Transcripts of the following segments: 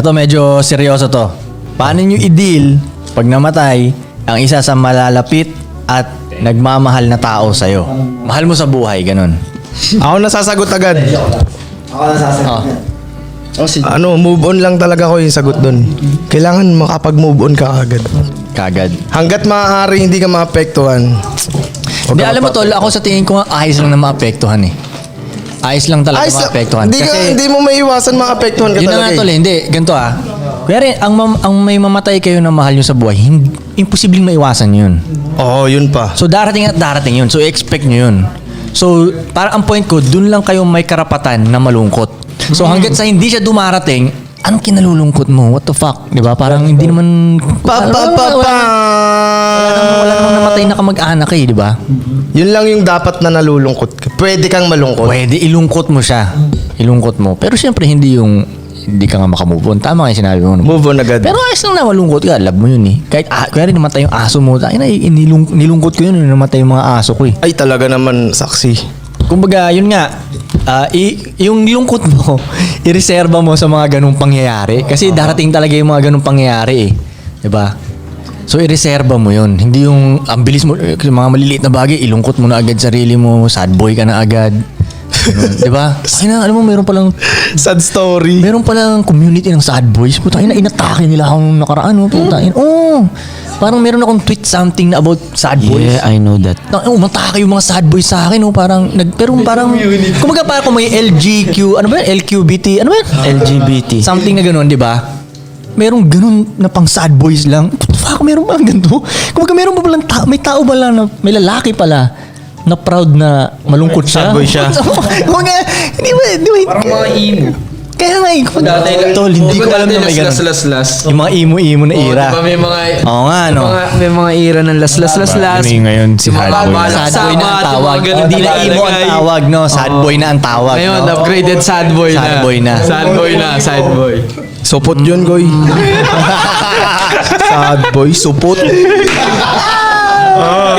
Ito medyo seryoso to. Paano nyo i-deal pag namatay ang isa sa malalapit at nagmamahal na tao sa'yo? Mahal mo sa buhay, ganun. Ako nasasagot agad. Oh. Move on lang talaga ko yung sagot doon. Kailangan makapag-move on ka agad. Kagad. Hanggat maaari hindi ka maapektuhan. Hindi, alam mo tol, ako sa tingin ko nga ayos lang na maapektuhan eh. Ayos lang talaga maapektuhan. Hindi mo maiwasan maapektuhan ka yun talaga. na nga tol, hindi. Ganito Kaya ang may mamatay kayo na mahal nyo sa buhay, imposibleng maiwasan yun. Oo, yun pa. So darating at darating yun. So expect nyo yun. So parang ang point ko, dun lang kayo may karapatan na malungkot. So hanggat sa hindi siya dumarating, anong kinalulungkot mo? What the fuck? Diba? Parang hindi naman... Wala namang namatay na kamag-anak eh, di ba? Yun lang yung dapat na nalulungkot ka. Pwede kang malungkot. Pwede, ilungkot mo siya. Ilungkot mo. Pero siyempre, hindi ka nga makamove on. Tama nga yung sinabi mo. Move on agad. Pero ayos lang na malungkot ka. Love mo yun eh. Kahit kaya rin namatay yung aso mo. Nilungkot ko yun. Namatay yung mga aso ko eh. Ay, talaga naman, saksi. Kumbaga, yun nga. Yung lungkot mo, ireserba mo sa mga ganung pangyayari. Kasi darating talaga yung mga ganung pangyayari eh. Diba? So, ireserba mo yun. Hindi yung ang bilis mo, mga maliliit na bagay, ilungkot mo na agad sarili mo, sad boy ka na agad. Diba? Ay na, alam mo, meron palang Sad story. meron palang community ng sad boys. Puta, inatake nila akong nakaraan. Puta, parang meron akong tweet something about sad boys. Yeah, I know that. Umatake yung mga sad boys sa akin. Parang, kumaga parang kung may LGQ, ano ba yan? LQBT, ano ba yan? LGBT. Something na gano'n, di ba? Merong ganun na pang sad boys lang. Fuck, meron palang ganito. Kumaga meron pa palang may tao pala na, may lalaki pala na proud na malungkot siya. Sad boy siya. Kumaga, hindi ba? Parang mga emo. Kaya nga eh. Tol, hindi ko alam na may ganun. Las. Yung mga emo-emo na era. Diba may mga... Oo nga, no? May mga era ng las. Ngayon si Yung mga Hardboy. bata- Sad boy na ang tawag. Hindi na emo ang tawag, no? Sad boy na ang tawag. Ngayon, no? upgraded sad boy na. Sad boy na. Sad boy na, sad boy. Supot yun, goy. Sad boy, supot.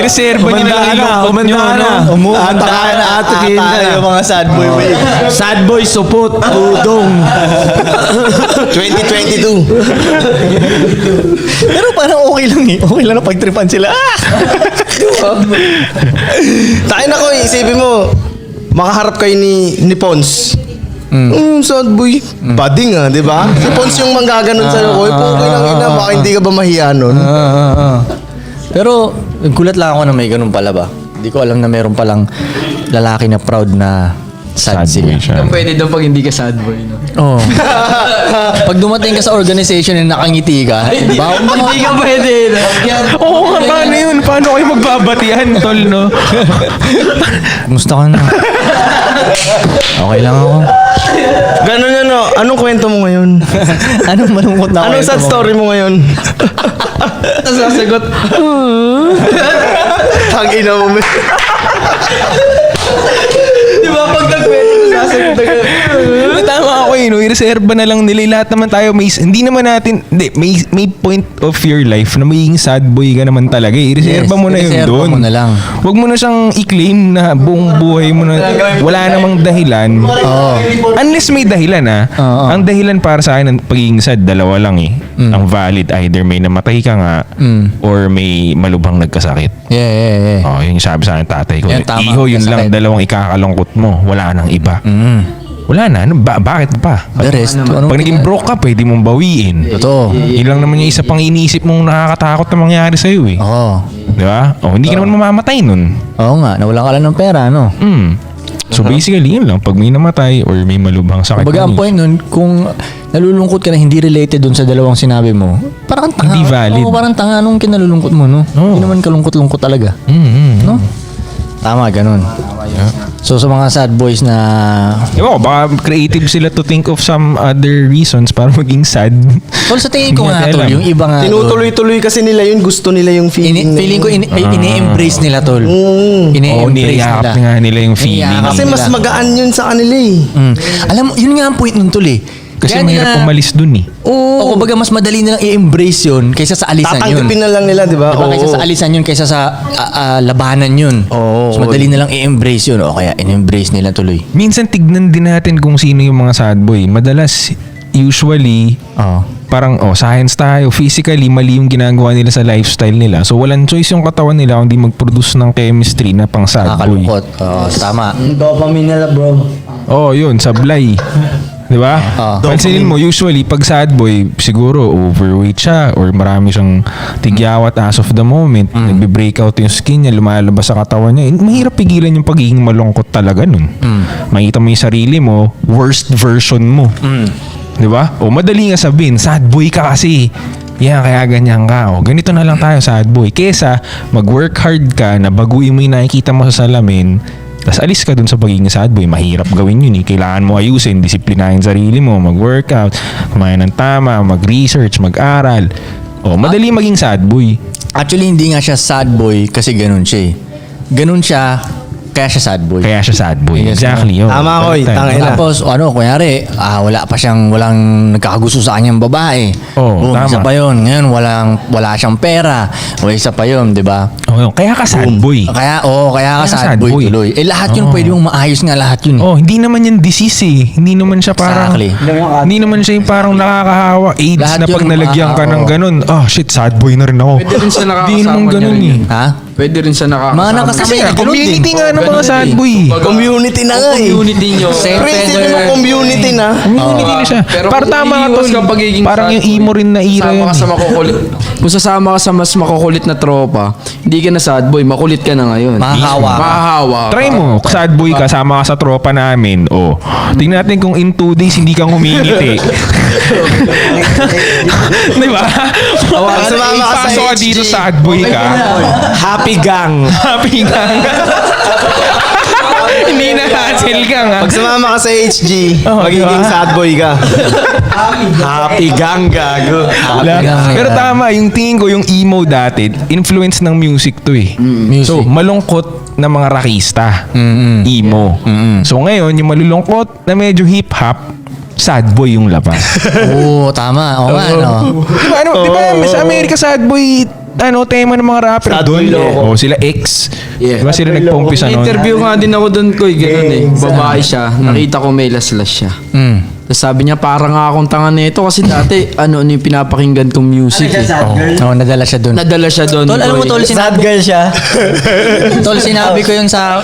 Ireserba niyo na lang yung lungkot nyo, no? Umanda na ata yung mga sad boy. Sad boy, supot, tudong. 2022. Pero parang okay lang eh. Okay lang na pagtripan sila. Tayo na ko, isipin mo, makaharap kayo ni Pons. Sad boy. Bading di ba? Si Pons yung manggaganon sa'yo ko. Okay lang ina, baka hindi ka ba mahiya nun? Pero, gulat lang ako na may ganun pala ba? Hindi ko alam na meron palang lalaki na proud na sad boy siya. siya. Pwede daw pag hindi ka sad boy, no? Oo. Pag dumating ka sa organization na nakangiti ka, Hindi ka pwede. Oo nga, paano yun? Paano kayo magbabatihan, tol, no? Kumusta ka na? Okay lang ako. Ganun yan, no? Anong kwento mo ngayon? Anong malungkot na Anong kwento sad mo? story mo ngayon? Tapos sasagot, Tangina mo, men. di ba pag nagkwento ka sasagot ka, Tama ako no? Ireserba na lang nila. Lahat naman tayo, hindi naman natin, may point of your life na magiging sad boy ka naman talaga. Ireserba mo na yun ireserba doon. mo na lang. Huwag mo na siyang i-claim na buong buhay mo na wala namang dahilan. Unless may dahilan Oo. Ang dahilan para sa akin ng pagiging sad, dalawa lang eh. Ang valid, either may namatay ka nga or may malubhang nagkasakit. Yeah. Oh, yung sabi sa akin tatay ko. Yan, tama. Iho, yun lang Kasakit. dalawang ikakalungkot mo. Wala nang iba. Wala na. Ano, bakit pa? The rest, Pag naging broke ka, pwede mong bawiin. Totoo. Yun lang naman yung isa pang iniisip mong nakakatakot na mangyari sa'yo eh. Oo. Di ba? Oh, hindi ka naman mamamatay nun. Oo nga, nawalan ka lang ng pera, no? So basically, yun lang. Pag may namatay or may malubhang sakit. Kumbaga ang point nun, kung nalulungkot ka na hindi related dun sa dalawang sinabi mo, parang tanga. Hindi valid. Oo, parang tanga nung kinalulungkot mo, no? Oo. Hindi naman kalungkot-lungkot talaga. No? Tama, ganun. So sa mga sad boys na... Ewan ko, baka creative sila to think of some other reasons para maging sad. Tol, sa tingin ko Hindi nga, natin tol, alam. yung iba nga, tol, Tinutuloy-tuloy kasi nila yun. Gusto nila yung feeling. feeling ko, ini-embrace nila, tol. Oo, Ini-embrace niyayakap nila. nga nila yung feeling. Niyayakap Kasi mas nila. magaan yun sa kanila eh. Alam mo, yun nga ang point nun, tol eh. Kasi Kaya mahirap nila- umalis dun eh. O kumbaga mas madali nilang i-embrace yun kaysa sa alisan yun. Tatanggapin na lang nila, di ba? Diba? Kaysa sa alisan yun, kaysa sa labanan yun. Oo. Mas madali nilang i-embrace yun. O kaya in-embrace nila tuloy. Minsan tignan din natin kung sino yung mga sad boy. Madalas usually, parang, science tayo. Physically, mali yung ginagawa nila sa lifestyle nila. So, walang choice yung katawan nila kundi mag-produce ng chemistry na pang sad boy. Nakakalungkot. Tama. Dopamine nila, bro. Yun, sablay. Di ba? Pansinin mo, usually, pag sad boy, siguro overweight siya or marami siyang tigyawat as of the moment. Nagbe-breakout yung skin niya, lumalabas sa katawan niya. Mahirap pigilan yung pagiging malungkot talaga nun. Makita mo yung sarili mo, worst version mo. Di ba? Madali nga sabihin, sad boy ka kasi. Yan, kaya ganyan ka. Ganito na lang tayo, sad boy. Kesa, mag-work hard ka, na baguhin mo yung nakikita mo sa salamin, tapos alis ka dun sa pagiging sad boy. Mahirap gawin yun eh. Kailangan mo ayusin, disiplinahin sarili mo, mag-workout, kumain ng tama, mag-research, mag-aral. Madali maging sad boy. Actually, hindi nga siya sad boy kasi ganun siya eh. Ganun siya, kaya siya sad boy. Kaya siya sad boy. Yes, Exactly. Tama ko, tangina. Tapos, kunyari, walang nagkakagusto sa kanyang babae. Boom, tama. isa pa yun. Ngayon, wala siyang pera. O isa pa yun, di ba? Kaya ka sad boy. Kaya ka sad boy tuloy. Lahat yun, pwede mong maayos nga lahat yun. Hindi naman yan disease eh. Hindi naman siya parang... Exactly. Hindi naman siya yung parang nakakahawa. AIDS Lahat na pag yun, nalagyan ka ng ganun. Shit, sad boy na rin ako. Pwede rin siya Hindi naman nakakasama niya ganun rin eh. yun. Ha? Pwede rin siya Mga nakakasama. nakasama Kasi ganun community din. nga ng mga Ganun sad din. boy. Community na nga eh. Community nyo. Prinsipyo ng community na. Community na siya. Pero Para kung tama ka iiwas tol. ka pagiging Parang sad yung boy, emo rin na era sasama yun. ka sa makukulit. Kung sasama ka sa mas makukulit na tropa, hindi ka na sad boy, makulit ka na ngayon. Mahahawa ka. Mahahawa ka. Try mo, sad boy ka, sama ka sa tropa namin. Tingnan natin kung in 2 days hindi ka ngumingiti. Di ba? Sumama ka sa Pasok ka HG. dito, sad boy ka. Happy gang. Happy ka nga. Hindi na hassle ka nga. Pag sumama ka sa HG, magiging sad boy ka. Happy gang, gago. Pero tama, yung tingin ko, yung emo dati, influence ng music to eh. Music. So, malungkot na mga rockista. Emo. So, ngayon, yung malulungkot na medyo hip-hop, sad boy yung labas. Tama. Oo nga, no? Di ba, sa Amerika, sad boy, tema ng mga rapper Sad doon. boy loko. Sila X. Yeah. Di ba sila nagpa-umpisa nun? Interview nga din ako doon ko, ganun eh. Babae siya, nakita ko may laslas siya. Tapos sabi niya, parang nga akong tanga nito kasi dati, ano yung pinapakinggan kong music eh. Nadala siya dun. Nadala siya doon. Tol, alam mo, Tol, Sad girl siya. Tol, sinabi ko yun sa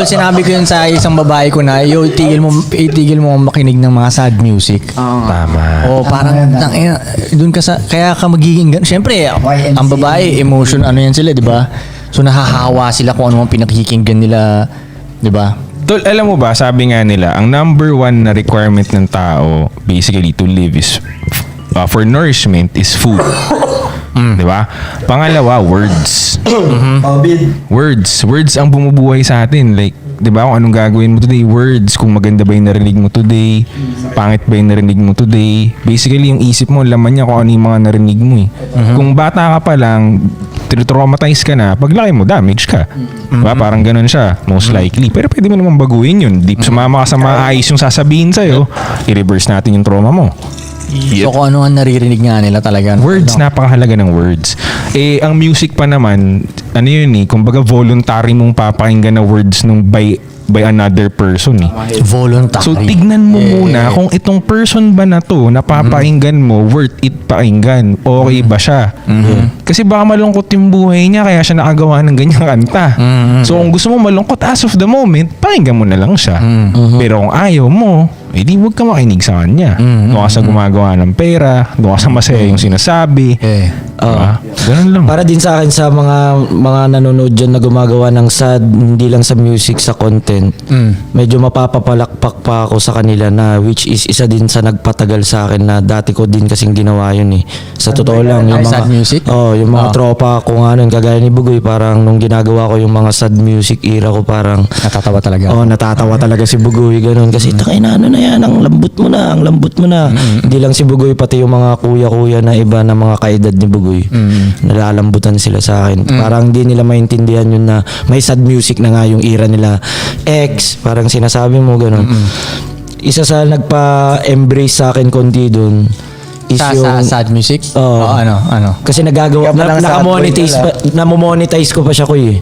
sinabi ko yun sa isang babae ko na, itigil mo makinig ng mga sad music. Tama. Parang doon ka kaya ka magiging syempre, ang babae emotion yan sila, 'di ba? So nahahawa sila kung ano ang pinakikinggan nila, 'di ba? Tol, alam mo ba, sabi nga nila, ang number 1 na requirement ng tao basically to live is for nourishment is food. Di ba? Pangalawa, words. Words ang bumubuhay sa atin. Like, di ba, kung anong gagawin mo today, words. Kung maganda ba yung narinig mo today, pangit ba yung narinig mo today. Basically, yung isip mo, laman niya kung ano yung mga narinig mo eh. Kung bata ka pa lang, traumatize ka na, paglaki mo, damage ka. Diba? Parang ganun siya, most likely. Pero pwede mo naman baguhin yun. Di sumama ka sa maayos yung sasabihin sa'yo, i-reverse natin yung trauma mo. So kung ano ang naririnig nga nila talaga. Words, napakahalaga ng words. Ang music pa naman, ano yun eh, kumbaga voluntary mong papakinggan na words nung by another person eh. Voluntary. So tignan mo muna kung itong person ba na to napapakinggan mo, worth it pakinggan, okay ba siya? Kasi baka malungkot yung buhay niya kaya siya nakagawa ng ganyang kanta. So kung gusto mo malungkot as of the moment, pakinggan mo na lang siya. Pero kung ayaw mo, di huwag ka makinig sa kanya. Doon ka sa gumagawa ng pera, doon ka sa masaya yung sinasabi. Diba? Ganun lang. Para din sa akin sa mga nanonood dyan na gumagawa ng sad, hindi lang sa music, sa content, medyo mapapapalakpak pa ako sa kanila na which is isa din sa nagpatagal sa akin na dati ko din kasing ginawa yun eh. Sa totoo lang, yung mga sad music? yung mga tropa ko nga nun, kagaya ni Bugoy, parang nung ginagawa ko yung mga sad music era ko, parang Natatawa talaga. natatawa talaga si Bugoy, ganun. Kasi takay na, ano na yan, ang lambot mo na. Hindi lang si Bugoy, pati yung mga kuya-kuya na iba na mga kaedad ni Bugoy. Nalalambutan sila sa akin. Parang di nila maintindihan yun na may sad music na nga yung era nila. X, parang sinasabi mo, ganun. Isa sa nagpa-embrace sa akin konti dun is Sa yung... sad music? Ano? Kasi nagagawa, nakamonetize pa, namomonetize ko pa siya ko eh.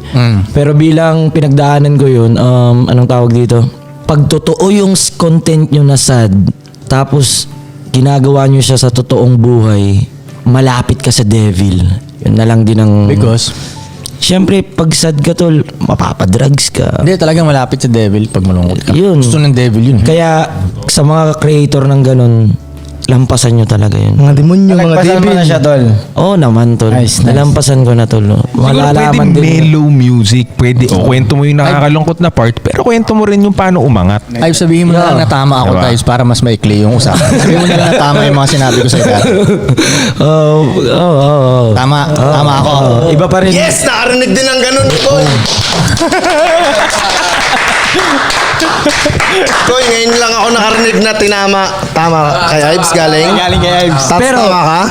Pero bilang pinagdaanan ko yun, anong tawag dito? Pag totoo yung content nyo na sad, tapos ginagawa nyo siya sa totoong buhay, malapit ka sa devil. Yun na lang din ang... Because? Siyempre, pag sad ka tol, mapapadrugs ka. Hindi, talagang malapit sa devil pag malungkot ka. Yun. Gusto ng devil yun. Kaya sa mga creator ng ganun, lampasan nyo talaga yun. Mga demonyo, mga Nagpasan mo devil. na siya, tol. Oo naman tol. Nice, nice. Nalampasan ko na tol. Siguro pwede Malalaman din. mellow music. Pwede, kwento mo yung nakakalungkot na part, pero kwento mo rin yung paano umangat. Ay, sabihin mo na lang na tama ako, Diba? Tiles, para mas maikli yung usapan. Sabihin mo na lang na tama yung mga sinabi ko sa'yo dati. Oo. Tama ako. Iba pa rin. Yes! Nakarinig din ng ganun, Koy! Koy, ngayon lang ako nakarinig na tama kay Ives galing. Galing kay Ives. Pero- Tama ka?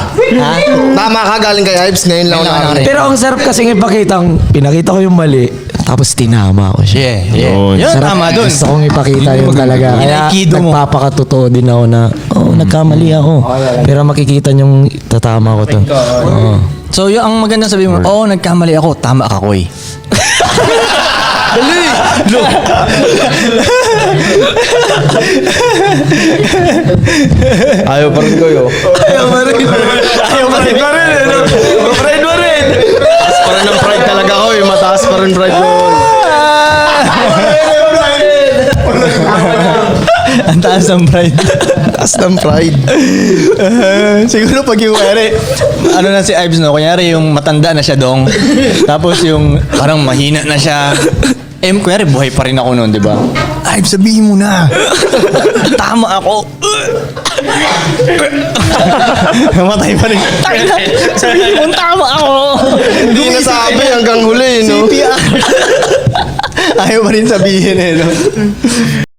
Ha? Tama ka galing kay Ives, ngayon lang ako nakarinig. Pero ang sarap kasing pinakita ko yung mali, tapos tinama ko siya. Yeah. Yun, Sarap. tama dun. Gusto kong ipakita yun talaga. Kaya Inaikido mo. nagpapakatotoo din ako na, nagkamali ako. Pero makikita niyong tatama ko to. Oo. So, yung ang maganda sabihin mo, nagkamali ako, tama ka, Koy. Ayaw pa rin, Koy, oh. Ayaw pa rin. Mataas pa rin ang pride talaga, Koy. Mataas pa rin pride, Koy. Ang taas ng pride. Taas ng pride. Siguro pag yung kunyari, ano na si Ives, no? Kunyari yung matanda na siya dong. Tapos yung parang mahina na siya. Kunyari buhay pa rin ako noon, di ba? Ives, sabihin mo na. Tama ako. Namatay pa rin. Sabihin mo, tama ako. Hindi nasabi hanggang huli, no? CPR. Ayaw pa rin sabihin, no?